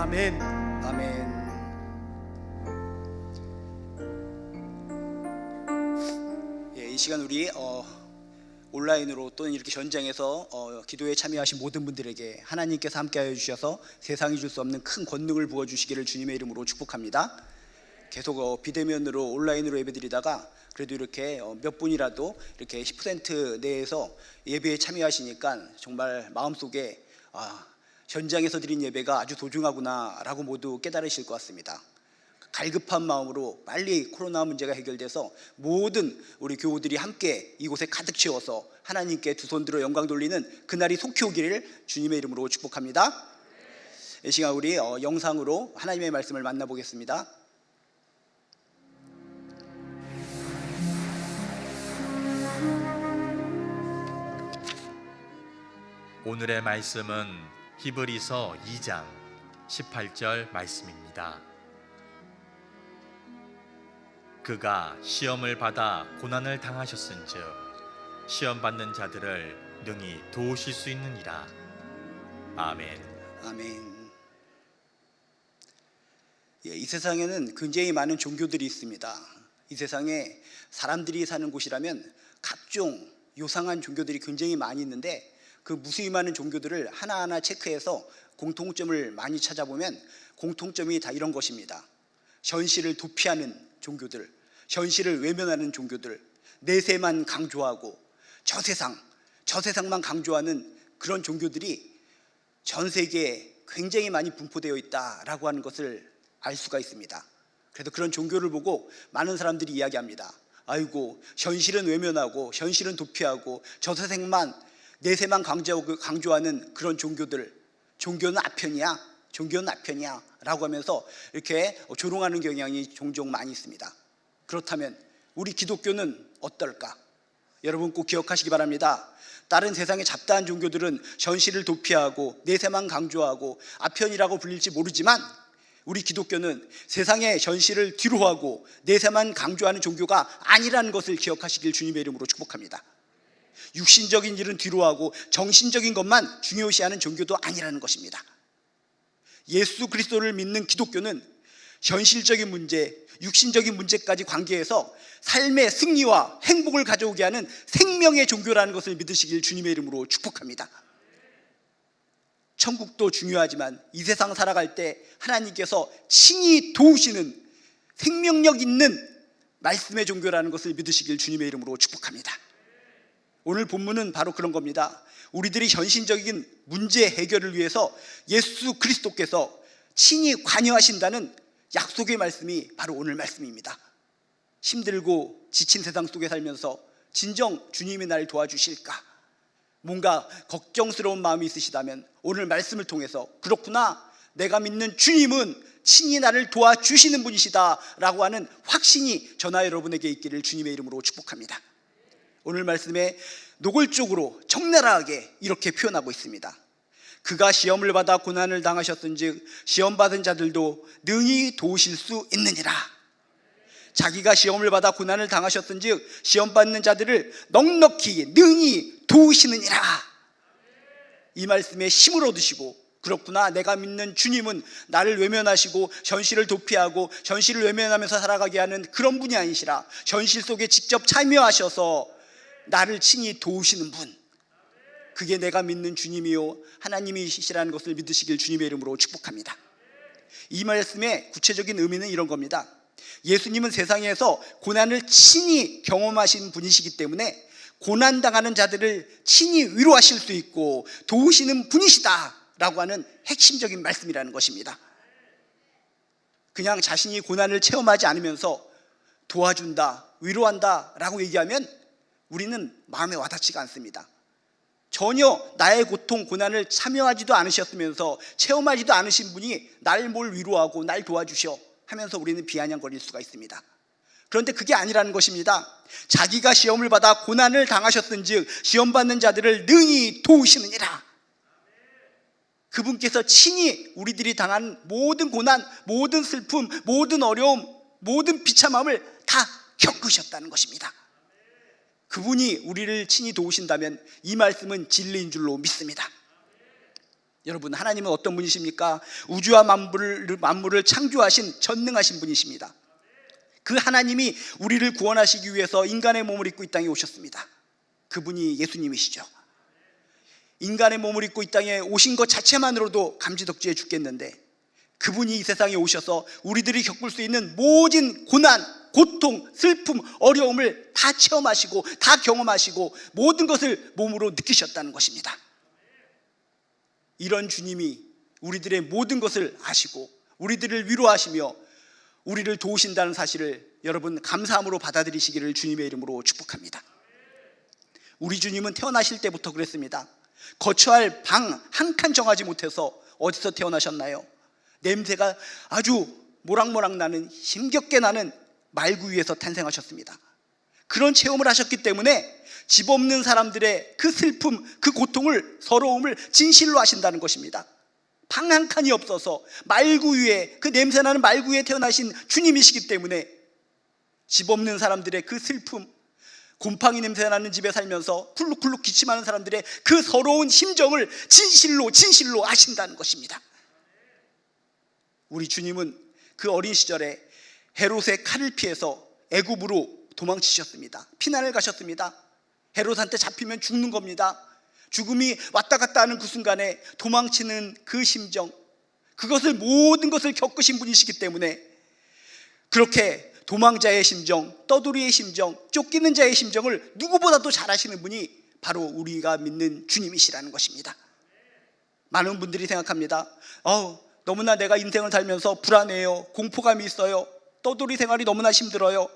아멘. 아멘. 이 시간 우리 온라인으로 또는 이렇게 현장에서 기도에 참여하신 모든 분들에게 하나님께서 함께하여 주셔서 세상이 줄 수 없는 큰 권능을 부어주시기를 주님의 이름으로 축복합니다. 계속 비대면으로 온라인으로 예배드리다가 그래도 이렇게 몇 분이라도 이렇게 10% 내에서 예배에 참여하시니까 정말 마음속에 현장에서 드린 예배가 아주 소중하구나 라고 모두 깨달으실 것 같습니다. 갈급한 마음으로 빨리 코로나 문제가 해결돼서 모든 우리 교우들이 함께 이곳에 가득 채워서 하나님께 두 손 들어 영광 돌리는 그날이 속히 오기를 주님의 이름으로 축복합니다. 이 시간 우리 영상으로 하나님의 말씀을 만나보겠습니다. 오늘의 말씀은 히브리서 2장 18절 말씀입니다. 그가 시험을 받아 고난을 당하셨은즉 시험 받는 자들을 능히 도우실 수 있느니라. 아멘. 아멘. 이 세상에는 굉장히 많은 종교들이 있습니다. 이 세상에 사람들이 사는 곳이라면 각종 요상한 종교들이 굉장히 많이 있는데 그 무수히 많은 종교들을 하나하나 체크해서 공통점을 많이 찾아보면 공통점이 다 이런 것입니다. 현실을 도피하는 종교들, 현실을 외면하는 종교들, 내세만 강조하고 저세상만 강조하는 그런 종교들이 전 세계에 굉장히 많이 분포되어 있다라고 하는 것을 알 수가 있습니다. 그래서 그런 종교를 보고 많은 사람들이 이야기합니다. 아이고, 현실은 외면하고 현실은 도피하고 내세만 강조하는 그런 종교들, 종교는 아편이야 라고 하면서 이렇게 조롱하는 경향이 종종 많이 있습니다. 그렇다면 우리 기독교는 어떨까? 여러분 꼭 기억하시기 바랍니다. 다른 세상의 잡다한 종교들은 현실을 도피하고 내세만 강조하고 아편이라고 불릴지 모르지만 우리 기독교는 세상의 현실을 뒤로하고 내세만 강조하는 종교가 아니라는 것을 기억하시길 주님의 이름으로 축복합니다. 육신적인 일은 뒤로하고 정신적인 것만 중요시하는 종교도 아니라는 것입니다. 예수 그리스도를 믿는 기독교는 현실적인 문제, 육신적인 문제까지 관계해서 삶의 승리와 행복을 가져오게 하는 생명의 종교라는 것을 믿으시길 주님의 이름으로 축복합니다. 천국도 중요하지만 이 세상 살아갈 때 하나님께서 친히 도우시는 생명력 있는 말씀의 종교라는 것을 믿으시길 주님의 이름으로 축복합니다. 오늘 본문은 바로 그런 겁니다. 우리들이 현실적인 문제 해결을 위해서 예수 그리스도께서 친히 관여하신다는 약속의 말씀이 바로 오늘 말씀입니다. 힘들고 지친 세상 속에 살면서 진정 주님이 나를 도와주실까? 뭔가 걱정스러운 마음이 있으시다면 오늘 말씀을 통해서 그렇구나, 내가 믿는 주님은 친히 나를 도와주시는 분이시다 라고 하는 확신이 저나 여러분에게 있기를 주님의 이름으로 축복합니다. 오늘 말씀에 노골적으로 적나라하게 이렇게 표현하고 있습니다. 그가 시험을 받아 고난을 당하셨은즉 시험받은 자들도 능히 도우실 수 있느니라. 자기가 시험을 받아 고난을 당하셨은즉 시험받는 자들을 넉넉히 능히 도우시느니라. 이 말씀에 힘을 얻으시고 그렇구나, 내가 믿는 주님은 나를 외면하시고 현실을 도피하고 현실을 외면하면서 살아가게 하는 그런 분이 아니시라 현실 속에 직접 참여하셔서 나를 친히 도우시는 분, 그게 내가 믿는 주님이요 하나님이시라는 것을 믿으시길 주님의 이름으로 축복합니다. 이 말씀의 구체적인 의미는 이런 겁니다. 예수님은 세상에서 고난을 친히 경험하신 분이시기 때문에 고난당하는 자들을 친히 위로하실 수 있고 도우시는 분이시다 라고 하는 핵심적인 말씀이라는 것입니다. 그냥 자신이 고난을 체험하지 않으면서 도와준다, 위로한다 라고 얘기하면 우리는 마음에 와닿지가 않습니다. 전혀 나의 고통, 고난을 참여하지도 않으셨으면서 체험하지도 않으신 분이 날 뭘 위로하고 날 도와주셔 하면서 우리는 비아냥거릴 수가 있습니다. 그런데 그게 아니라는 것입니다. 자기가 시험을 받아 고난을 당하셨은즉 시험받는 자들을 능히 도우시느니라. 그분께서 친히 우리들이 당한 모든 고난, 모든 슬픔, 모든 어려움, 모든 비참함을 다 겪으셨다는 것입니다. 그분이 우리를 친히 도우신다면 이 말씀은 진리인 줄로 믿습니다. 여러분, 하나님은 어떤 분이십니까? 우주와 만물을 창조하신 전능하신 분이십니다. 그 하나님이 우리를 구원하시기 위해서 인간의 몸을 입고 이 땅에 오셨습니다. 그분이 예수님이시죠. 인간의 몸을 입고 이 땅에 오신 것 자체만으로도 감지덕지해 죽겠는데, 그분이 이 세상에 오셔서 우리들이 겪을 수 있는 모든 고난, 고통, 슬픔, 어려움을 다 체험하시고 다 경험하시고 모든 것을 몸으로 느끼셨다는 것입니다. 이런 주님이 우리들의 모든 것을 아시고 우리들을 위로하시며 우리를 도우신다는 사실을 여러분 감사함으로 받아들이시기를 주님의 이름으로 축복합니다. 우리 주님은 태어나실 때부터 그랬습니다. 거처할 방 한 칸 정하지 못해서 어디서 태어나셨나요? 냄새가 아주 모락모락 나는, 힘겹게 나는 말구 위에서 탄생하셨습니다. 그런 체험을 하셨기 때문에 집 없는 사람들의 그 슬픔, 그 고통을, 서러움을 진실로 하신다는 것입니다. 방 한 칸이 없어서 말구 위에, 그 냄새나는 말구 위에 태어나신 주님이시기 때문에 집 없는 사람들의 그 슬픔, 곰팡이 냄새 나는 집에 살면서 쿨룩쿨룩 기침하는 사람들의 그 서러운 심정을 진실로 아신다는 것입니다. 우리 주님은 그 어린 시절에 헤롯의 칼을 피해서 애굽으로 도망치셨습니다. 피난을 가셨습니다. 헤롯한테 잡히면 죽는 겁니다. 죽음이 왔다 갔다 하는 그 순간에 도망치는 그 심정, 그것을 모든 것을 겪으신 분이시기 때문에 그렇게 도망자의 심정, 떠돌이의 심정, 쫓기는 자의 심정을 누구보다도 잘 아시는 분이 바로 우리가 믿는 주님이시라는 것입니다. 많은 분들이 생각합니다. 너무나 내가 인생을 살면서 불안해요, 공포감이 있어요, 떠돌이 생활이 너무나 힘들어요,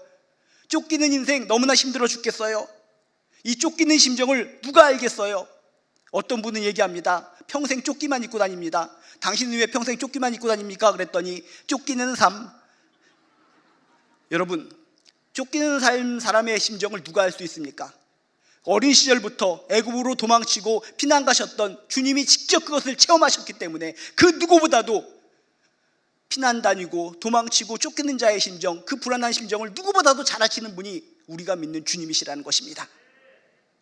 쫓기는 인생 너무나 힘들어 죽겠어요. 이 쫓기는 심정을 누가 알겠어요? 어떤 분은 얘기합니다. 평생 쫓기만 입고 다닙니다. 당신은 왜 평생 쫓기만 입고 다닙니까? 그랬더니 쫓기는 삶. 여러분, 쫓기는 삶, 사람의 심정을 누가 알 수 있습니까? 어린 시절부터 애굽으로 도망치고 피난 가셨던 주님이 직접 그것을 체험하셨기 때문에 그 누구보다도 피난 다니고 도망치고 쫓기는 자의 심정, 그 불안한 심정을 누구보다도 잘 아시는 분이 우리가 믿는 주님이시라는 것입니다.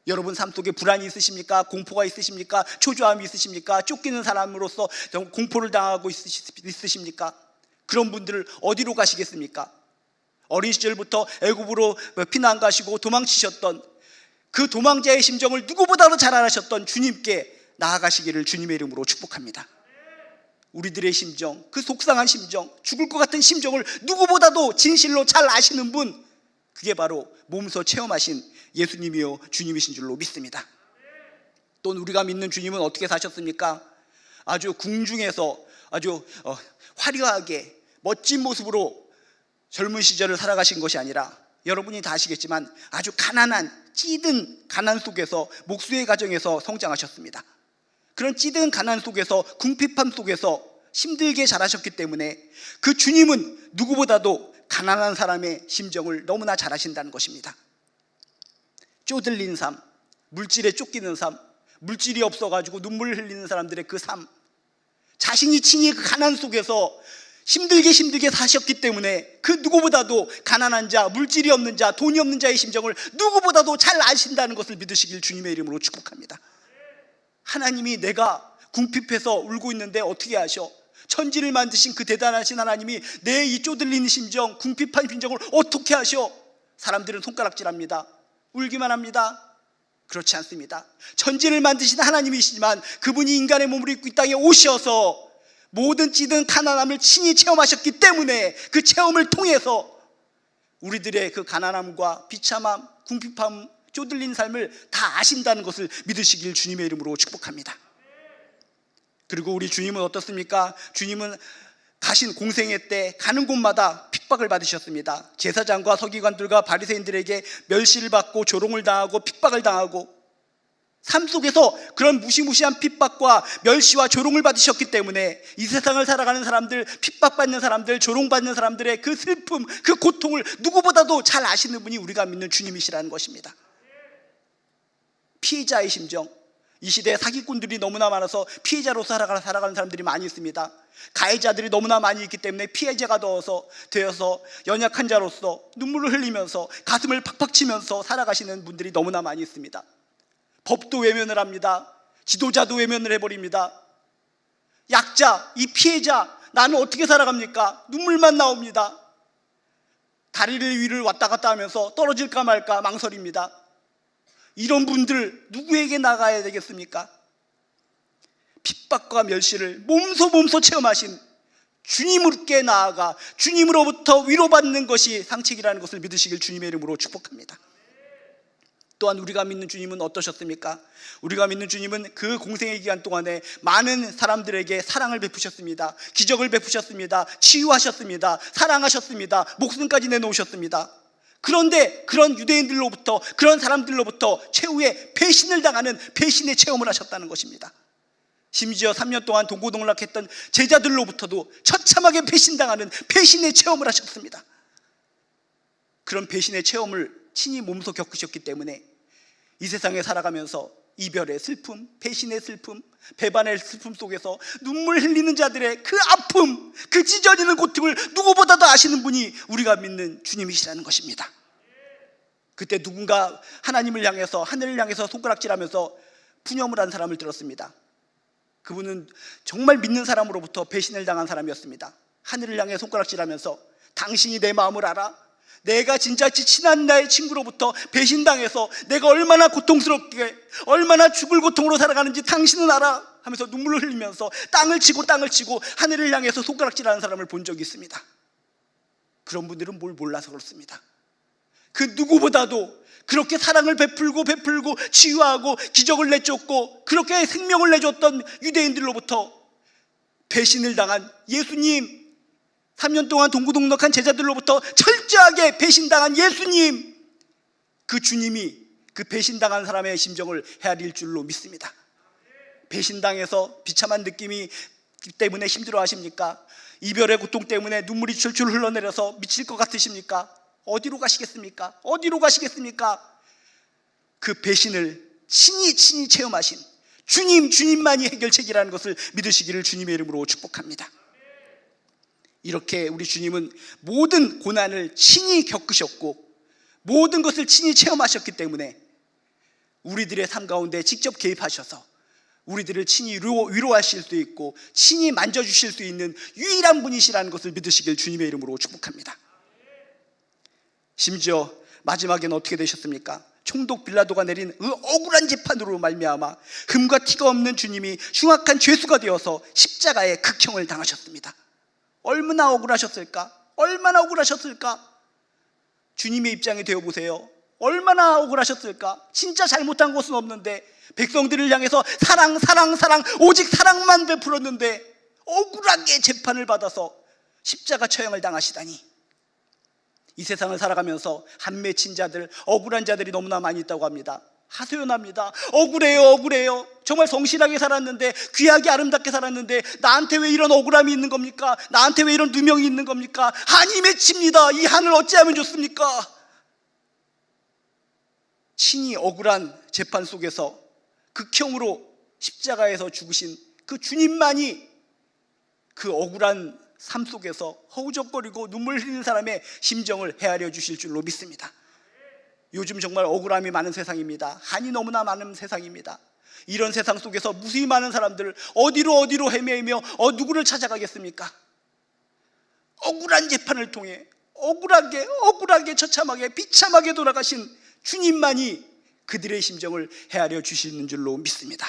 여러분 삶 속에 불안이 있으십니까? 공포가 있으십니까? 초조함이 있으십니까? 쫓기는 사람으로서 공포를 당하고 있으십니까? 그런 분들을 어디로 가시겠습니까? 어린 시절부터 애굽으로 피난 가시고 도망치셨던 그 도망자의 심정을 누구보다도 잘 알으셨던 주님께 나아가시기를 주님의 이름으로 축복합니다. 우리들의 심정, 그 속상한 심정, 죽을 것 같은 심정을 누구보다도 진실로 잘 아시는 분, 그게 바로 몸소 체험하신 예수님이요 주님이신 줄로 믿습니다. 또 우리가 믿는 주님은 어떻게 사셨습니까? 아주 궁중에서 아주 화려하게 멋진 모습으로 젊은 시절을 살아가신 것이 아니라 여러분이 다 아시겠지만 아주 가난한 찌든 가난 속에서 목수의 가정에서 성장하셨습니다. 그런 찌든 가난 속에서 궁핍함 속에서 힘들게 자라셨기 때문에 그 주님은 누구보다도 가난한 사람의 심정을 너무나 잘 아신다는 것입니다. 쪼들린 삶, 물질에 쫓기는 삶, 물질이 없어가지고 눈물을 흘리는 사람들의 그 삶, 자신이 친히 그 가난 속에서 힘들게 사셨기 때문에 그 누구보다도 가난한 자, 물질이 없는 자, 돈이 없는 자의 심정을 누구보다도 잘 아신다는 것을 믿으시길 주님의 이름으로 축복합니다. 하나님이 내가 궁핍해서 울고 있는데 어떻게 아셔? 천지를 만드신 그 대단하신 하나님이 내 이 쪼들리는 심정, 궁핍한 심정을 어떻게 아셔? 사람들은 손가락질합니다. 울기만 합니다. 그렇지 않습니다. 천지를 만드신 하나님이시지만 그분이 인간의 몸을 입고 이 땅에 오셔서 모든 찌든 가난함을 친히 체험하셨기 때문에 그 체험을 통해서 우리들의 그 가난함과 비참함, 궁핍함, 쪼들린 삶을 다 아신다는 것을 믿으시길 주님의 이름으로 축복합니다. 그리고 우리 주님은 어떻습니까? 주님은 가신 공생애 때 가는 곳마다 핍박을 받으셨습니다. 제사장과 서기관들과 바리새인들에게 멸시를 받고 조롱을 당하고 핍박을 당하고 삶 속에서 그런 무시무시한 핍박과 멸시와 조롱을 받으셨기 때문에 이 세상을 살아가는 사람들, 핍박받는 사람들, 조롱받는 사람들의 그 슬픔, 그 고통을 누구보다도 잘 아시는 분이 우리가 믿는 주님이시라는 것입니다. 피해자의 심정, 이 시대에 사기꾼들이 너무나 많아서 피해자로서 살아가는 사람들이 많이 있습니다. 가해자들이 너무나 많이 있기 때문에 피해자가 되어서 연약한 자로서 눈물을 흘리면서 가슴을 팍팍 치면서 살아가시는 분들이 너무나 많이 있습니다. 법도 외면을 합니다. 지도자도 외면을 해버립니다. 약자, 이 피해자, 나는 어떻게 살아갑니까? 눈물만 나옵니다. 다리를 위를 왔다 갔다 하면서 떨어질까 말까 망설입니다. 이런 분들 누구에게 나가야 되겠습니까? 핍박과 멸시를 몸소 체험하신 주님께 나아가 주님으로부터 위로받는 것이 상책이라는 것을 믿으시길 주님의 이름으로 축복합니다. 또한 우리가 믿는 주님은 어떠셨습니까? 우리가 믿는 주님은 그 공생의 기간 동안에 많은 사람들에게 사랑을 베푸셨습니다. 기적을 베푸셨습니다. 치유하셨습니다. 사랑하셨습니다. 목숨까지 내놓으셨습니다. 그런데 그런 유대인들로부터, 그런 사람들로부터 최후의 배신을 당하는 배신의 체험을 하셨다는 것입니다. 심지어 3년 동안 동고동락했던 제자들로부터도 처참하게 배신당하는 배신의 체험을 하셨습니다. 그런 배신의 체험을 친히 몸소 겪으셨기 때문에 이 세상에 살아가면서 이별의 슬픔, 배신의 슬픔, 배반의 슬픔 속에서 눈물 흘리는 자들의 그 아픔, 그 찢어지는 고통을 누구보다도 아시는 분이 우리가 믿는 주님이시라는 것입니다. 그때 누군가 하나님을 향해서, 하늘을 향해서 손가락질하면서 푸념을 한 사람을 들었습니다. 그분은 정말 믿는 사람으로부터 배신을 당한 사람이었습니다. 하늘을 향해 손가락질하면서 당신이 내 마음을 알아? 내가 진짜 친한 나의 친구로부터 배신당해서 내가 얼마나 고통스럽게, 얼마나 죽을 고통으로 살아가는지 당신은 알아? 하면서 눈물을 흘리면서 땅을 치고 하늘을 향해서 손가락질하는 사람을 본 적이 있습니다. 그런 분들은 뭘 몰라서 그렇습니다. 그 누구보다도 그렇게 사랑을 베풀고 치유하고 기적을 내줬고 그렇게 생명을 내줬던 유대인들로부터 배신을 당한 예수님, 3년 동안 동고동락한 제자들로부터 철저하게 배신당한 예수님, 그 주님이 그 배신당한 사람의 심정을 헤아릴 줄로 믿습니다. 배신당해서 비참한 느낌이 때문에 힘들어하십니까? 이별의 고통 때문에 눈물이 줄줄 흘러내려서 미칠 것 같으십니까? 어디로 가시겠습니까? 어디로 가시겠습니까? 그 배신을 친히 체험하신 주님만이 해결책이라는 것을 믿으시기를 주님의 이름으로 축복합니다. 이렇게 우리 주님은 모든 고난을 친히 겪으셨고 모든 것을 친히 체험하셨기 때문에 우리들의 삶 가운데 직접 개입하셔서 우리들을 친히 위로하실 수 있고 친히 만져주실 수 있는 유일한 분이시라는 것을 믿으시길 주님의 이름으로 축복합니다. 심지어 마지막에는 어떻게 되셨습니까? 총독 빌라도가 내린 그 억울한 재판으로 말미암아 흠과 티가 없는 주님이 흉악한 죄수가 되어서 십자가의 극형을 당하셨습니다. 얼마나 억울하셨을까? 얼마나 억울하셨을까? 주님의 입장에 되어보세요. 얼마나 억울하셨을까? 진짜 잘못한 것은 없는데 백성들을 향해서 사랑 오직 사랑만 베풀었는데 억울하게 재판을 받아서 십자가 처형을 당하시다니. 이 세상을 살아가면서 한 맺힌 자들, 억울한 자들이 너무나 많이 있다고 합니다. 하소연합니다. 억울해요. 정말 성실하게 살았는데, 귀하게 아름답게 살았는데 나한테 왜 이런 억울함이 있는 겁니까? 나한테 왜 이런 누명이 있는 겁니까? 한이 맺힙니다. 이 한을 어찌하면 좋습니까? 친히 억울한 재판 속에서 극형으로 십자가에서 죽으신 그 주님만이 그 억울한 삶 속에서 허우적거리고 눈물 흘리는 사람의 심정을 헤아려 주실 줄로 믿습니다. 요즘 정말 억울함이 많은 세상입니다. 한이 너무나 많은 세상입니다. 이런 세상 속에서 무수히 많은 사람들 어디로 헤매며 누구를 찾아가겠습니까? 억울한 재판을 통해 억울하게 처참하게 비참하게 돌아가신 주님만이 그들의 심정을 헤아려 주시는 줄로 믿습니다.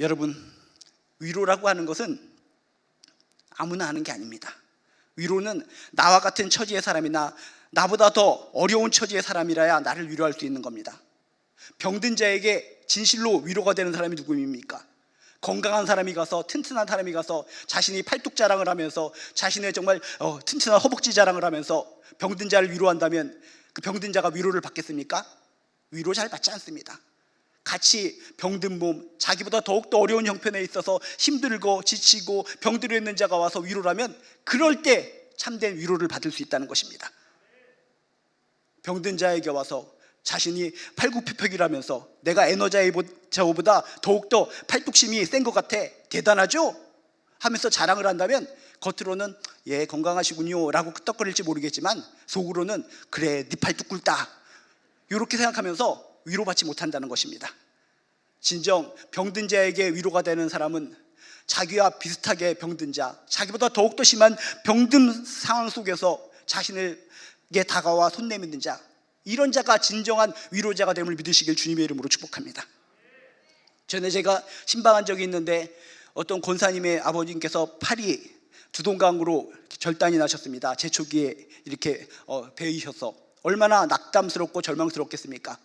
여러분, 위로라고 하는 것은 아무나 하는 게 아닙니다. 위로는 나와 같은 처지의 사람이나 나보다 더 어려운 처지의 사람이라야 나를 위로할 수 있는 겁니다. 병든 자에게 진실로 위로가 되는 사람이 누구입니까? 건강한 사람이 가서, 튼튼한 사람이 가서 자신이 팔뚝 자랑을 하면서 자신의 정말 튼튼한 허벅지 자랑을 하면서 병든 자를 위로한다면 그 병든 자가 위로를 받겠습니까? 위로 잘 받지 않습니다. 같이 병든 몸, 자기보다 더욱더 어려운 형편에 있어서 힘들고 지치고 병들어 있는 자가 와서 위로를 하면 그럴 때 참된 위로를 받을 수 있다는 것입니다. 병든 자에게 와서 자신이 팔굽혀펴기라면서 내가 에너자이보다 더욱더 팔뚝심이 센 것 같아, 대단하죠? 하면서 자랑을 한다면 겉으로는 예 건강하시군요 라고 끄떡거릴지 모르겠지만 속으로는 그래 네 팔뚝 굵다 이렇게 생각하면서 위로받지 못한다는 것입니다. 진정 병든 자에게 위로가 되는 사람은 자기와 비슷하게 병든 자, 자기보다 더욱더 심한 병든 상황 속에서 자신에게 다가와 손 내미는 자, 이런 자가 진정한 위로자가 됨을 믿으시길 주님의 이름으로 축복합니다. 전에 제가 신방한 적이 있는데 어떤 권사님의 아버님께서 팔이 두동강으로 절단이 나셨습니다. 제초기에 이렇게 베이셔서 얼마나 낙담스럽고 절망스럽겠습니까?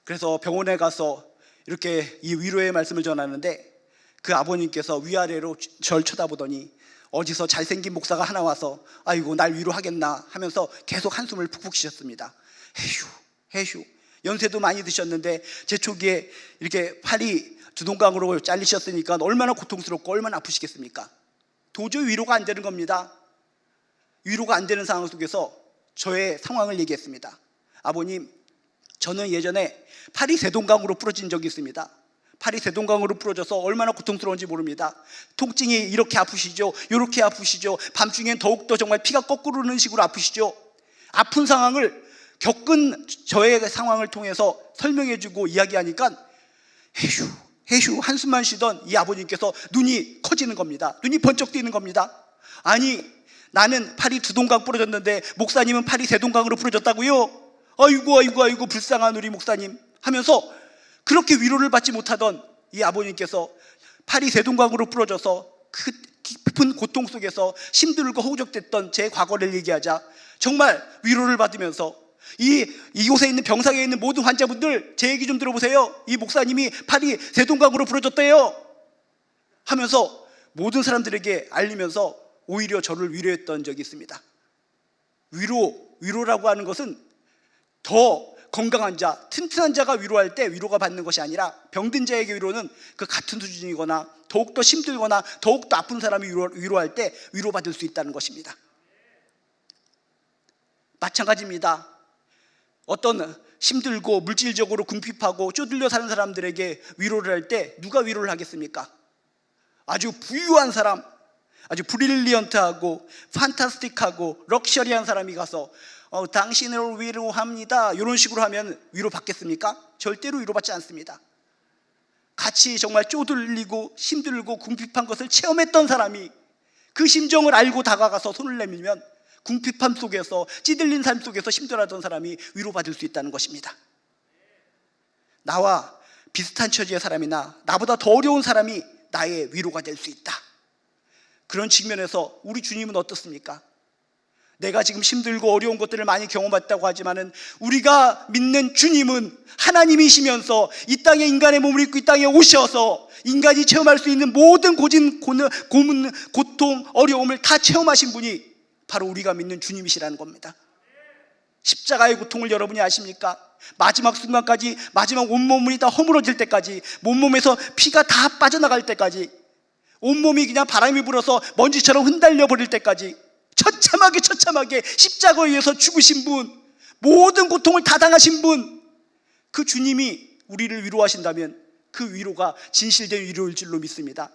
그래서 병원에 가서 이렇게 이 위로의 말씀을 전하는데 그 아버님께서 위아래로 절 쳐다보더니 어디서 잘생긴 목사가 하나 와서 아이고 날 위로하겠나 하면서 계속 한숨을 푹푹 쉬셨습니다. 해휴 연세도 많이 드셨는데 제초기에 이렇게 팔이 두동강으로 잘리셨으니까 얼마나 고통스럽고 얼마나 아프시겠습니까? 도저히 위로가 안 되는 겁니다. 위로가 안 되는 상황 속에서 저의 상황을 얘기했습니다. 아버님, 저는 예전에 팔이 세동강으로 부러진 적이 있습니다. 팔이 세동강으로 부러져서 얼마나 고통스러운지 모릅니다. 통증이 이렇게 아프시죠? 이렇게 아프시죠? 밤중엔 더욱더 정말 피가 거꾸로 흐르는 식으로 아프시죠? 아픈 상황을 겪은 저의 상황을 통해서 설명해주고 이야기하니까 해휴 한숨만 쉬던 이 아버님께서 눈이 커지는 겁니다. 눈이 번쩍 뜨이는 겁니다. 아니, 나는 팔이 두동강 부러졌는데 목사님은 팔이 세동강으로 부러졌다고요? 아이고 불쌍한 우리 목사님 하면서 그렇게 위로를 받지 못하던 이 아버님께서 팔이 세동강으로 부러져서 그 깊은 고통 속에서 힘들고 허우적댔던 제 과거를 얘기하자 정말 위로를 받으면서 이곳에 있는 병상에 있는 모든 환자분들 제 얘기 좀 들어보세요. 이 목사님이 팔이 세동강으로 부러졌대요 하면서 모든 사람들에게 알리면서 오히려 저를 위로했던 적이 있습니다. 위로라고 하는 것은 더 건강한 자, 튼튼한 자가 위로할 때 위로가 받는 것이 아니라 병든 자에게 위로는 그 같은 수준이거나 더욱더 힘들거나 더욱더 아픈 사람이 위로할 때 위로받을 수 있다는 것입니다. 마찬가지입니다. 어떤 힘들고 물질적으로 궁핍하고 쪼들려 사는 사람들에게 위로를 할 때 누가 위로를 하겠습니까? 아주 부유한 사람, 아주 브릴리언트하고 판타스틱하고 럭셔리한 사람이 가서 당신을 위로합니다 이런 식으로 하면 위로받겠습니까? 절대로 위로받지 않습니다. 같이 정말 쪼들리고 힘들고 궁핍한 것을 체험했던 사람이 그 심정을 알고 다가가서 손을 내밀면 궁핍함 속에서 찌들린 삶 속에서 힘들어하던 사람이 위로받을 수 있다는 것입니다. 나와 비슷한 처지의 사람이나 나보다 더 어려운 사람이 나의 위로가 될 수 있다. 그런 측면에서 우리 주님은 어떻습니까? 내가 지금 힘들고 어려운 것들을 많이 경험했다고 하지만은 우리가 믿는 주님은 하나님이시면서 이 땅에 인간의 몸을 입고 이 땅에 오셔서 인간이 체험할 수 있는 모든 고문, 고통, 어려움을 다 체험하신 분이 바로 우리가 믿는 주님이시라는 겁니다. 십자가의 고통을 여러분이 아십니까? 마지막 순간까지, 마지막 온몸이 다 허물어질 때까지, 온몸에서 피가 다 빠져나갈 때까지, 온몸이 그냥 바람이 불어서 먼지처럼 흩날려 버릴 때까지 처참하게 십자가에 의해서 죽으신 분, 모든 고통을 다 당하신 분, 그 주님이 우리를 위로하신다면 그 위로가 진실된 위로일 줄로 믿습니다.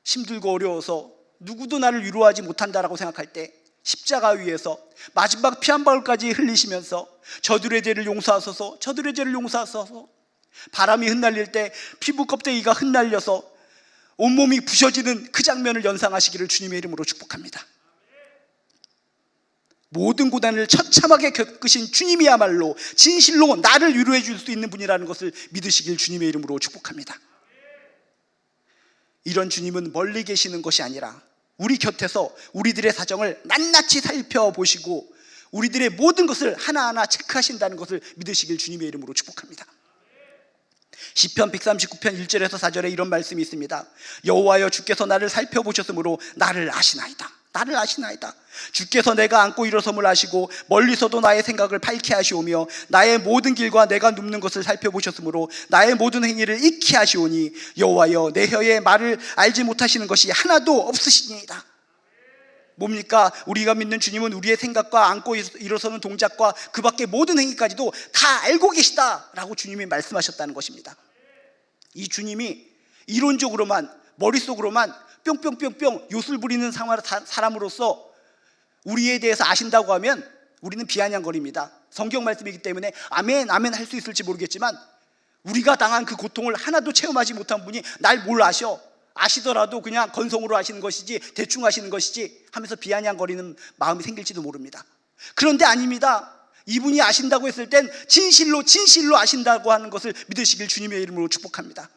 힘들고 어려워서 누구도 나를 위로하지 못한다라고 생각할 때 십자가 위에서 마지막 피 한 방울까지 흘리시면서 저들의 죄를 용서하소서, 저들의 죄를 용서하소서, 바람이 흩날릴 때 피부 껍데기가 흩날려서 온몸이 부셔지는 그 장면을 연상하시기를 주님의 이름으로 축복합니다. 모든 고난을 처참하게 겪으신 주님이야말로 진실로 나를 위로해 줄 수 있는 분이라는 것을 믿으시길 주님의 이름으로 축복합니다. 이런 주님은 멀리 계시는 것이 아니라 우리 곁에서 우리들의 사정을 낱낱이 살펴보시고 우리들의 모든 것을 하나하나 체크하신다는 것을 믿으시길 주님의 이름으로 축복합니다. 시편 139편 1절에서 4절에 이런 말씀이 있습니다. 여호와여, 주께서 나를 살펴보셨으므로 나를 아시나이다. 나를 아시나이다. 주께서 내가 앉고 일어섬을 아시고 멀리서도 나의 생각을 밝게 하시오며 나의 모든 길과 내가 눕는 것을 살펴보셨으므로 나의 모든 행위를 익히 하시오니 여호와여, 내 혀에 말을 알지 못하시는 것이 하나도 없으시니이다. 뭡니까? 우리가 믿는 주님은 우리의 생각과 앉고 일어서는 동작과 그 밖의 모든 행위까지도 다 알고 계시다라고 주님이 말씀하셨다는 것입니다. 이 주님이 이론적으로만, 머릿속으로만 뿅뿅뿅뿅 요술 부리는 사람으로서 우리에 대해서 아신다고 하면 우리는 비아냥거립니다. 성경 말씀이기 때문에 아멘 아멘 할 수 있을지 모르겠지만 우리가 당한 그 고통을 하나도 체험하지 못한 분이 날 뭘 아셔? 아시더라도 그냥 건성으로 하시는 것이지, 대충 하시는 것이지 하면서 비아냥거리는 마음이 생길지도 모릅니다. 그런데 아닙니다. 이분이 아신다고 했을 땐 진실로 아신다고 하는 것을 믿으시길 주님의 이름으로 축복합니다.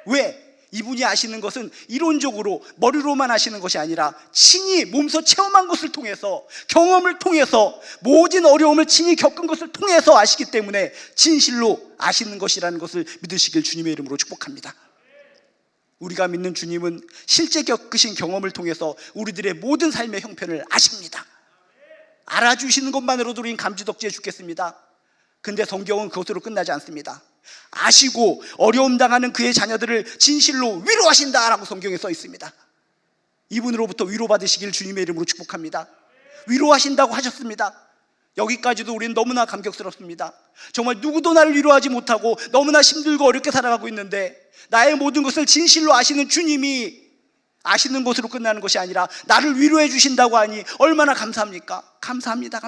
왜? 이분이 아시는 것은 이론적으로 머리로만 아시는 것이 아니라 친히 몸소 체험한 것을 통해서, 경험을 통해서, 모든 어려움을 친히 겪은 것을 통해서 아시기 때문에 진실로 아시는 것이라는 것을 믿으시길 주님의 이름으로 축복합니다. 우리가 믿는 주님은 실제 겪으신 경험을 통해서 우리들의 모든 삶의 형편을 아십니다. 알아주시는 것만으로도 우린 감지덕지해 죽겠습니다. 근데 성경은 그것으로 끝나지 않습니다. 아시고 어려움 당하는 그의 자녀들을 진실로 위로하신다라고 성경에 써 있습니다. 이분으로부터 위로받으시길 주님의 이름으로 축복합니다. 위로하신다고 하셨습니다. 여기까지도 우리는 너무나 감격스럽습니다. 정말 누구도 나를 위로하지 못하고 너무나 힘들고 어렵게 살아가고 있는데 나의 모든 것을 진실로 아시는 주님이 아시는 것으로 끝나는 것이 아니라 나를 위로해 주신다고 하니 얼마나 감사합니까? 감사합니다.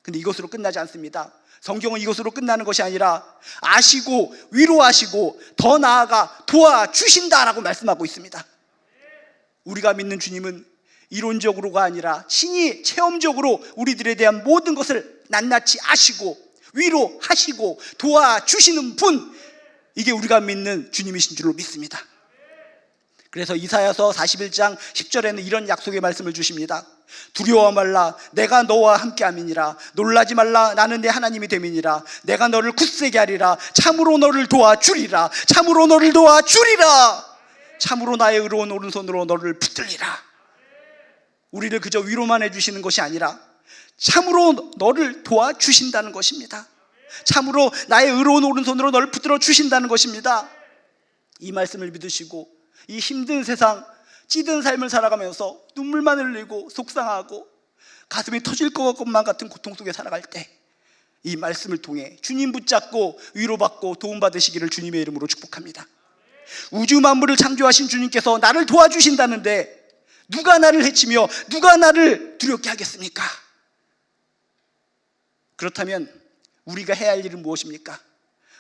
근데 이것으로 끝나지 않습니다. 성경은 이것으로 끝나는 것이 아니라 아시고 위로하시고 더 나아가 도와주신다라고 말씀하고 있습니다. 우리가 믿는 주님은 이론적으로가 아니라 친히 체험적으로 우리들에 대한 모든 것을 낱낱이 아시고 위로하시고 도와주시는 분, 이게 우리가 믿는 주님이신 줄로 믿습니다. 그래서 이사야서 41장 10절에는 이런 약속의 말씀을 주십니다. 두려워 말라, 내가 너와 함께함이니라. 놀라지 말라, 나는 내 하나님이 됨이니라. 내가 너를 굳세게 하리라. 참으로 너를 도와주리라. 참으로 너를 도와주리라. 참으로 나의 의로운 오른손으로 너를 붙들리라. 우리를 그저 위로만 해주시는 것이 아니라 참으로 너를 도와주신다는 것입니다. 참으로 나의 의로운 오른손으로 너를 붙들어 주신다는 것입니다. 이 말씀을 믿으시고 이 힘든 세상, 찌든 삶을 살아가면서 눈물만 흘리고 속상하고 가슴이 터질 것만 같은 고통 속에 살아갈 때 이 말씀을 통해 주님 붙잡고 위로받고 도움받으시기를 주님의 이름으로 축복합니다. 우주 만물을 창조하신 주님께서 나를 도와주신다는데 누가 나를 해치며 누가 나를 두렵게 하겠습니까? 그렇다면 우리가 해야 할 일은 무엇입니까?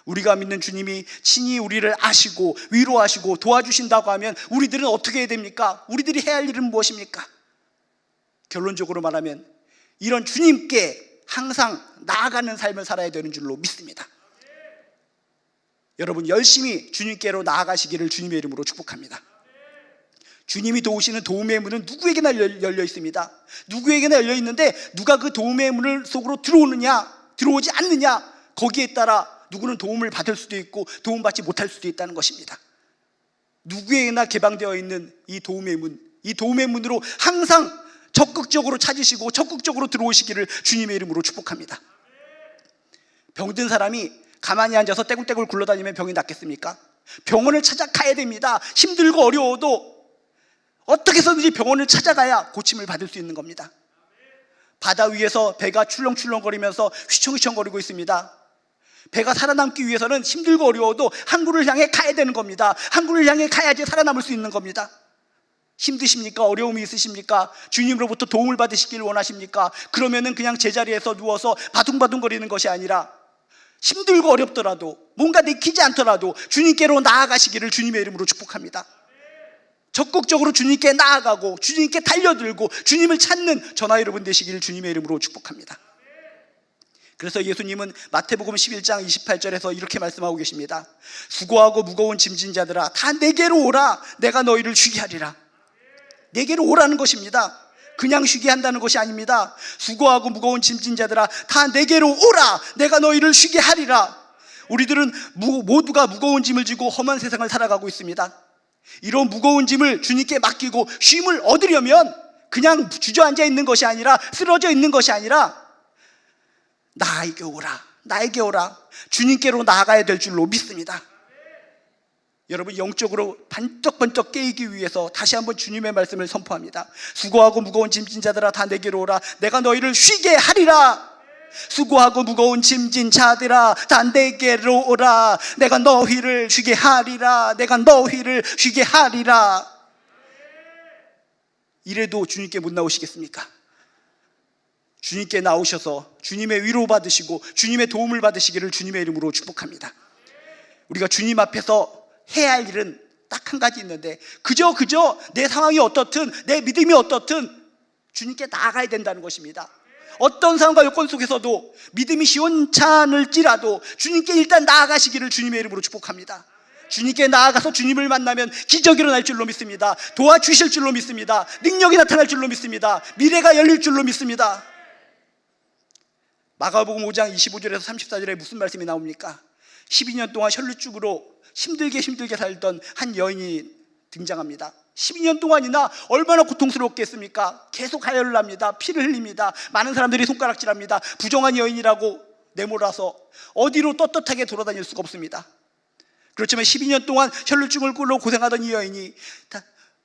우리가 믿는 주님이 친히 우리를 아시고 위로하시고 도와주신다고 하면 우리들은 어떻게 해야 됩니까? 우리들이 해야 할 일은 무엇입니까? 결론적으로 말하면 이런 주님께 항상 나아가는 삶을 살아야 되는 줄로 믿습니다. 여러분 열심히 주님께로 나아가시기를 주님의 이름으로 축복합니다. 주님이 도우시는 도움의 문은 누구에게나 열려 있습니다. 누구에게나 열려 있는데 누가 그 도움의 문을 속으로 들어오느냐 들어오지 않느냐, 거기에 따라 누구는 도움을 받을 수도 있고 도움받지 못할 수도 있다는 것입니다. 누구에게나 개방되어 있는 이 도움의 문, 이 도움의 문으로 항상 적극적으로 찾으시고 적극적으로 들어오시기를 주님의 이름으로 축복합니다. 병든 사람이 가만히 앉아서 떼굴떼굴 굴러다니면 병이 낫겠습니까? 병원을 찾아가야 됩니다. 힘들고 어려워도 어떻게 해서든지 병원을 찾아가야 고침을 받을 수 있는 겁니다. 바다 위에서 배가 출렁출렁거리면서 휘청휘청거리고 있습니다. 배가 살아남기 위해서는 힘들고 어려워도 항구를 향해 가야 되는 겁니다. 항구를 향해 가야지 살아남을 수 있는 겁니다. 힘드십니까? 어려움이 있으십니까? 주님으로부터 도움을 받으시길 원하십니까? 그러면은 그냥 제자리에서 누워서 바둥바둥거리는 것이 아니라 힘들고 어렵더라도 뭔가 내키지 않더라도 주님께로 나아가시기를 주님의 이름으로 축복합니다. 적극적으로 주님께 나아가고 주님께 달려들고 주님을 찾는 저나 여러분 되시기를 주님의 이름으로 축복합니다. 그래서 예수님은 마태복음 11장 28절에서 이렇게 말씀하고 계십니다. 수고하고 무거운 짐진 자들아 다 내게로 오라, 내가 너희를 쉬게 하리라. 내게로 오라는 것입니다. 그냥 쉬게 한다는 것이 아닙니다. 수고하고 무거운 짐진 자들아 다 내게로 오라, 내가 너희를 쉬게 하리라. 우리들은 모두가 무거운 짐을 지고 험한 세상을 살아가고 있습니다. 이런 무거운 짐을 주님께 맡기고 쉼을 얻으려면 그냥 주저앉아 있는 것이 아니라 쓰러져 있는 것이 아니라 나에게 오라, 나에게 오라, 주님께로 나아가야 될 줄로 믿습니다. 여러분 영적으로 번쩍번쩍 깨이기 위해서 다시 한번 주님의 말씀을 선포합니다. 수고하고 무거운 짐진 자들아 다 내게로 오라, 내가 너희를 쉬게 하리라. 수고하고 무거운 짐진 자들아 다 내게로 오라, 내가 너희를 쉬게 하리라. 내가 너희를 쉬게 하리라. 이래도 주님께 못 나오시겠습니까? 주님께 나오셔서 주님의 위로 받으시고 주님의 도움을 받으시기를 주님의 이름으로 축복합니다. 우리가 주님 앞에서 해야 할 일은 딱 한 가지 있는데, 그저 내 상황이 어떻든 내 믿음이 어떻든 주님께 나아가야 된다는 것입니다. 어떤 상황과 여건 속에서도 믿음이 시원찮을지라도 주님께 일단 나아가시기를 주님의 이름으로 축복합니다. 주님께 나아가서 주님을 만나면 기적이 일어날 줄로 믿습니다. 도와주실 줄로 믿습니다. 능력이 나타날 줄로 믿습니다. 미래가 열릴 줄로 믿습니다. 마가복음 5장 25절에서 34절에 무슨 말씀이 나옵니까? 12년 동안 혈루증으로 힘들게 살던 한 여인이 등장합니다. 12년 동안이나 얼마나 고통스럽겠습니까? 계속 하혈을 합니다. 피를 흘립니다. 많은 사람들이 손가락질합니다. 부정한 여인이라고 내몰아서 어디로 떳떳하게 돌아다닐 수가 없습니다. 그렇지만 12년 동안 혈루증을 꼴로 고생하던 이 여인이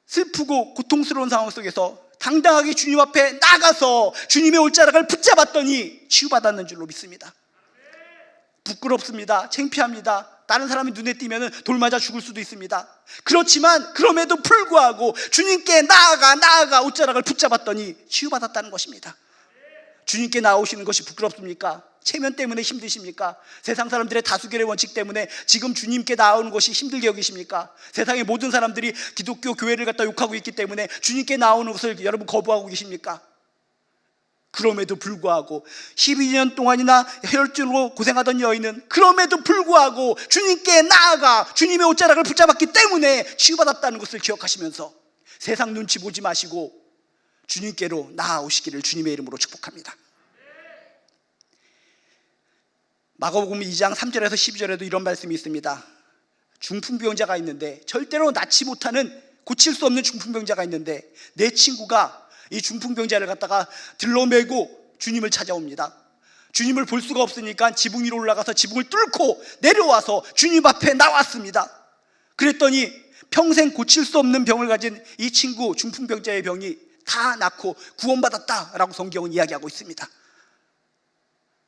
슬프고 고통스러운 상황 속에서 당당하게 주님 앞에 나가서 주님의 올자락을 붙잡았더니 치유받았는 줄로 믿습니다. 부끄럽습니다. 창피합니다. 다른 사람이 눈에 띄면 돌 맞아 죽을 수도 있습니다. 그렇지만 그럼에도 불구하고 주님께 나아가 옷자락을 붙잡았더니 치유받았다는 것입니다. 주님께 나오시는 것이 부끄럽습니까? 체면 때문에 힘드십니까? 세상 사람들의 다수결의 원칙 때문에 지금 주님께 나오는 것이 힘들게 여기십니까? 세상의 모든 사람들이 기독교 교회를 갖다 욕하고 있기 때문에 주님께 나오는 것을 여러분 거부하고 계십니까? 그럼에도 불구하고 12년 동안이나 혈증으로 고생하던 여인은 그럼에도 불구하고 주님께 나아가 주님의 옷자락을 붙잡았기 때문에 치유받았다는 것을 기억하시면서 세상 눈치 보지 마시고 주님께로 나아오시기를 주님의 이름으로 축복합니다. 마가복음 2장 3절에서 12절에도 이런 말씀이 있습니다. 중풍병자가 있는데, 절대로 낫지 못하는 고칠 수 없는 중풍병자가 있는데, 내 친구가 이 중풍병자를 갖다가 들러매고 주님을 찾아옵니다. 주님을 볼 수가 없으니까 지붕 위로 올라가서 지붕을 뚫고 내려와서 주님 앞에 나왔습니다. 그랬더니 평생 고칠 수 없는 병을 가진 이 친구 중풍병자의 병이 다 낫고 구원받았다라고 성경은 이야기하고 있습니다.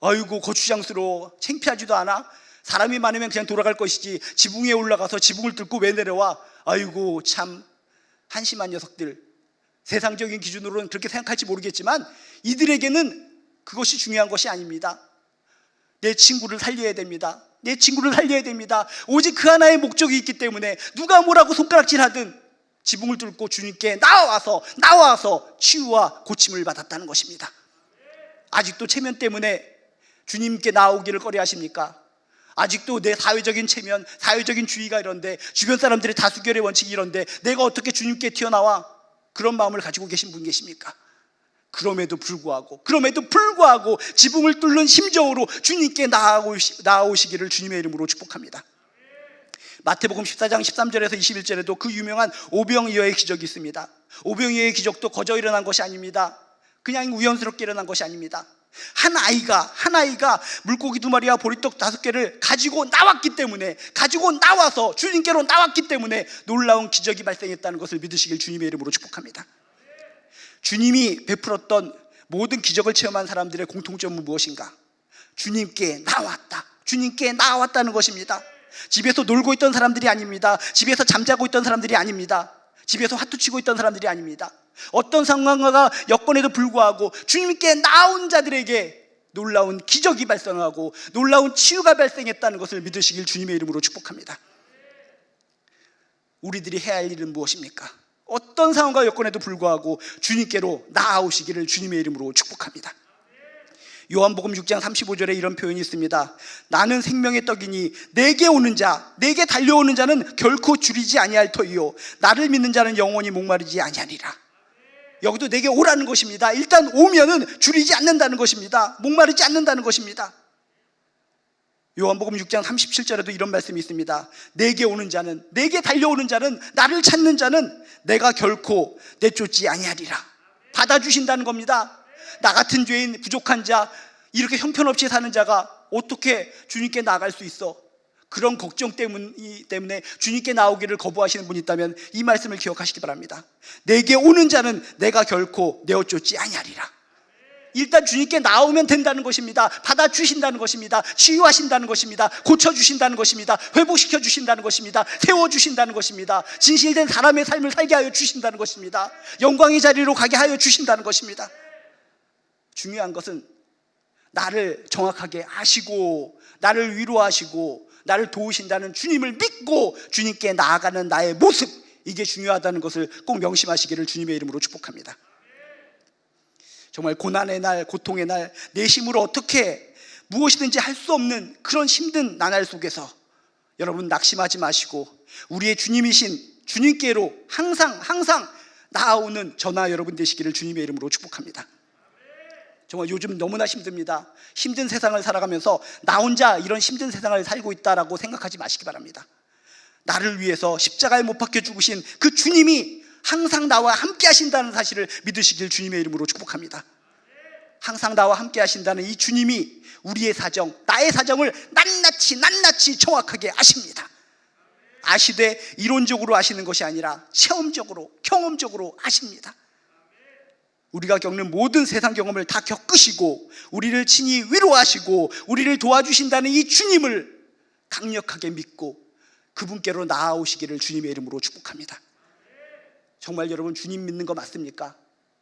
아이고 거추장스러워. 창피하지도 않아? 사람이 많으면 그냥 돌아갈 것이지 지붕 위에 올라가서 지붕을 뚫고 왜 내려와? 아이고 참 한심한 녀석들. 세상적인 기준으로는 그렇게 생각할지 모르겠지만 이들에게는 그것이 중요한 것이 아닙니다. 내 친구를 살려야 됩니다. 내 친구를 살려야 됩니다. 오직 그 하나의 목적이 있기 때문에 누가 뭐라고 손가락질하든 지붕을 뚫고 주님께 나와서 치유와 고침을 받았다는 것입니다. 아직도 체면 때문에 주님께 나오기를 꺼려하십니까? 아직도 내 사회적인 체면, 사회적인 주의가 이런데, 주변 사람들의 다수결의 원칙이 이런데 내가 어떻게 주님께 튀어나와? 그런 마음을 가지고 계신 분 계십니까? 그럼에도 불구하고 지붕을 뚫는 심정으로 주님께 나아오시기를 주님의 이름으로 축복합니다. 마태복음 14장 13절에서 21절에도 그 유명한 오병이어의 기적이 있습니다. 오병이어의 기적도 거저 일어난 것이 아닙니다. 그냥 우연스럽게 일어난 것이 아닙니다. 한 아이가 물고기 2마리와 보리떡 5개를 가지고 나와서 주님께로 나왔기 때문에 놀라운 기적이 발생했다는 것을 믿으시길 주님의 이름으로 축복합니다. 주님이 베풀었던 모든 기적을 체험한 사람들의 공통점은 무엇인가? 주님께 나왔다는 것입니다. 집에서 놀고 있던 사람들이 아닙니다. 집에서 잠자고 있던 사람들이 아닙니다. 집에서 화투치고 있던 사람들이 아닙니다. 어떤 상황과 여건에도 불구하고 주님께 나온 자들에게 놀라운 기적이 발생하고 놀라운 치유가 발생했다는 것을 믿으시길 주님의 이름으로 축복합니다. 우리들이 해야 할 일은 무엇입니까? 어떤 상황과 여건에도 불구하고 주님께로 나아오시기를 주님의 이름으로 축복합니다. 요한복음 6장 35절에 이런 표현이 있습니다. 나는 생명의 떡이니 내게 달려오는 자는 결코 줄이지 아니할 터이요 나를 믿는 자는 영원히 목마르지 아니하리라. 여기도 내게 오라는 것입니다. 일단 오면은 줄이지 않는다는 것입니다. 목마르지 않는다는 것입니다. 요한복음 6장 37절에도 이런 말씀이 있습니다. 내게 달려오는 자는, 나를 찾는 자는 내가 결코 내쫓지 아니하리라. 받아주신다는 겁니다. 나 같은 죄인, 부족한 자, 이렇게 형편없이 사는 자가 어떻게 주님께 나아갈 수 있어? 그런 걱정 때문에 주님께 나오기를 거부하시는 분이 있다면 이 말씀을 기억하시기 바랍니다. 내게 오는 자는 내가 결코 내어쫓지 아니하리라. 일단 주님께 나오면 된다는 것입니다. 받아주신다는 것입니다. 치유하신다는 것입니다. 고쳐주신다는 것입니다. 회복시켜주신다는 것입니다. 세워주신다는 것입니다. 진실된 사람의 삶을 살게 하여 주신다는 것입니다. 영광의 자리로 가게 하여 주신다는 것입니다. 중요한 것은 나를 정확하게 아시고 나를 위로하시고 나를 도우신다는 주님을 믿고 주님께 나아가는 나의 모습, 이게 중요하다는 것을 꼭 명심하시기를 주님의 이름으로 축복합니다. 정말 고난의 날, 고통의 날, 내 힘으로 어떻게 무엇이든지 할 수 없는 그런 힘든 나날 속에서 여러분 낙심하지 마시고 우리의 주님이신 주님께로 항상 나아오는 저나 여러분 되시기를 주님의 이름으로 축복합니다. 정말 요즘 너무나 힘듭니다. 힘든 세상을 살아가면서 나 혼자 이런 힘든 세상을 살고 있다라고 생각하지 마시기 바랍니다. 나를 위해서 십자가에 못 박혀 죽으신 그 주님이 항상 나와 함께 하신다는 사실을 믿으시길 주님의 이름으로 축복합니다. 항상 나와 함께 하신다는 이 주님이 우리의 사정, 나의 사정을 낱낱이 정확하게 아십니다. 아시되 이론적으로 아시는 것이 아니라 체험적으로, 경험적으로 아십니다. 우리가 겪는 모든 세상 경험을 다 겪으시고 우리를 친히 위로하시고 우리를 도와주신다는 이 주님을 강력하게 믿고 그분께로 나아오시기를 주님의 이름으로 축복합니다. 정말 여러분 주님 믿는 거 맞습니까?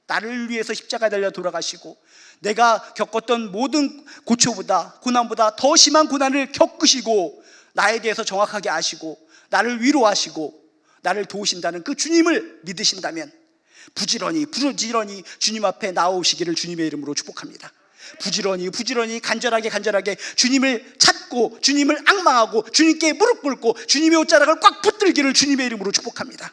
나를 위해서 십자가에 달려 돌아가시고 내가 겪었던 모든 고초보다, 고난보다 더 심한 고난을 겪으시고 나에 대해서 정확하게 아시고 나를 위로하시고 나를 도우신다는 그 주님을 믿으신다면 부지런히 주님 앞에 나오시기를 주님의 이름으로 축복합니다. 부지런히 간절하게 주님을 찾고 주님을 앙망하고 주님께 무릎 꿇고 주님의 옷자락을 꽉 붙들기를 주님의 이름으로 축복합니다.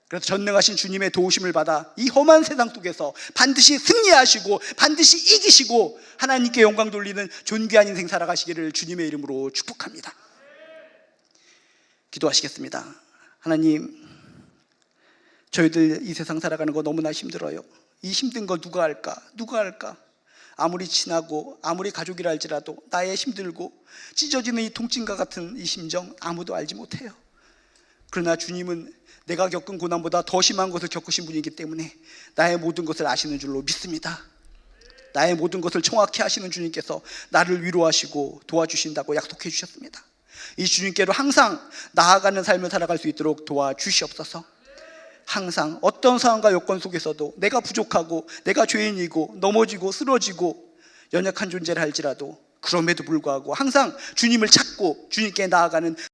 그래서 전능하신 주님의 도우심을 받아 이 험한 세상 속에서 반드시 승리하시고 반드시 이기시고 하나님께 영광 돌리는 존귀한 인생 살아가시기를 주님의 이름으로 축복합니다. 기도하시겠습니다. 하나님, 저희들 이 세상 살아가는 거 너무나 힘들어요. 이 힘든 거 누가 할까? 아무리 친하고 아무리 가족이라 할지라도 나의 힘들고 찢어지는 이 통증과 같은 이 심정 아무도 알지 못해요. 그러나 주님은 내가 겪은 고난보다 더 심한 것을 겪으신 분이기 때문에 나의 모든 것을 아시는 줄로 믿습니다. 나의 모든 것을 정확히 아시는 주님께서 나를 위로하시고 도와주신다고 약속해 주셨습니다. 이 주님께로 항상 나아가는 삶을 살아갈 수 있도록 도와주시옵소서. 항상 어떤 상황과 여건 속에서도 내가 부족하고 내가 죄인이고 넘어지고 쓰러지고 연약한 존재를 할지라도 그럼에도 불구하고 항상 주님을 찾고 주님께 나아가는